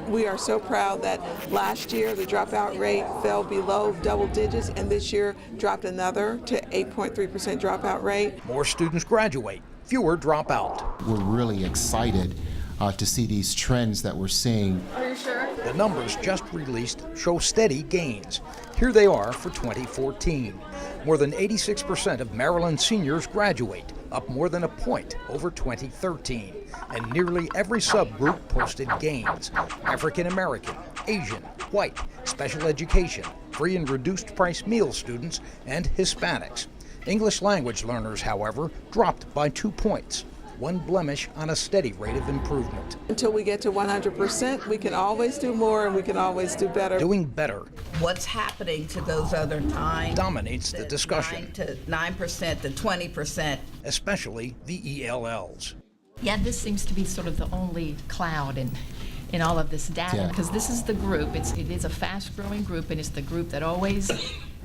We are so proud that last year the dropout rate fell below double digits, and this year dropped another to 8.3% dropout rate. More students graduate, fewer drop out. We're really excited to see these trends that we're seeing. Are you sure? The numbers just released show steady gains. Here they are for 2014. More than 86% of Maryland seniors graduate, up more than a point over 2013. And nearly every subgroup posted gains. African American, Asian, white, special education, free and reduced price meal students, and Hispanics. English language learners, however, dropped by 2 points. One blemish on a steady rate of improvement. Until we get to 100%, we can always do more and we can always do better. Doing better What's happening to those other times dominates the discussion, 9% to 20%. especially the ELLs. Yeah, this seems to be sort of the only cloud in all of this data, because this is the group. It is a fast-growing group, and it's the group that always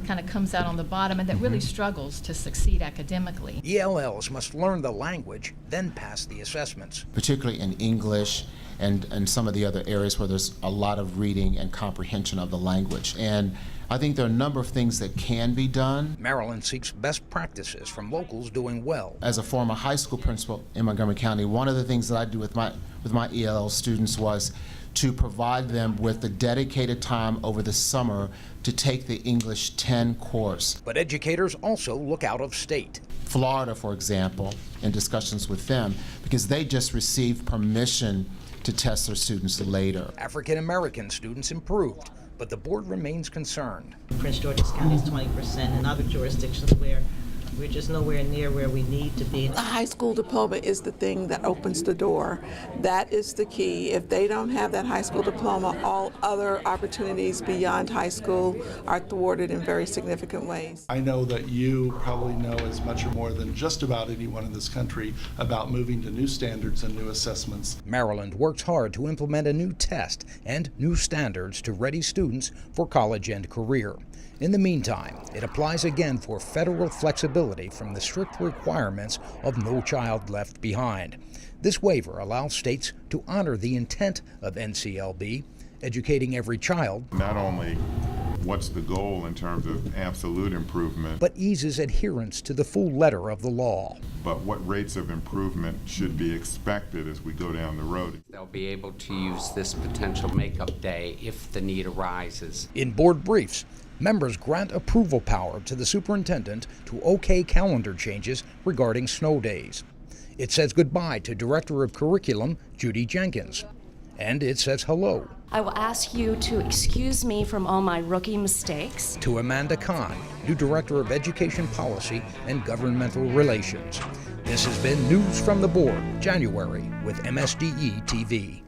kind of comes out on the bottom and that really struggles to succeed academically. ELLs must learn the language, then pass the assessments. Particularly in English and some of the other areas where there's a lot of reading and comprehension of the language. And I think there are a number of things that can be done. Maryland seeks best practices from locals doing well. As a former high school principal in Montgomery County, one of the things that I do with my ELL students was to provide them with the dedicated time over the summer to take the English 10 course. But educators also look out of state. Florida, for example, in discussions with them, because they just received permission to test their students later. African American students improved, but the board remains concerned. Prince George's County is 20%, and other jurisdictions where we're just nowhere near where we need to be. A high school diploma is the thing that opens the door. That is the key. If they don't have that high school diploma, all other opportunities beyond high school are thwarted in very significant ways. I know that you probably know as much or more than just about anyone in this country about moving to new standards and new assessments. Maryland works hard to implement a new test and new standards to ready students for college and career. In the meantime, it applies again for federal flexibility from the strict requirements of No Child Left Behind. This waiver allows states to honor the intent of NCLB, educating every child, not only what's the goal in terms of absolute improvement, but eases adherence to the full letter of the law. but what rates of improvement should be expected as we go down the road. They'll be able to use this potential makeup day if the need arises. In board briefs, members grant approval power to the superintendent to okay calendar changes regarding snow days. It says goodbye to Director of Curriculum Judy Jenkins. And it says hello. I will ask you to excuse me from all my rookie mistakes. To Amanda Kahn, new Director of Education Policy and Governmental Relations. This has been News from the Board, January with MSDE TV.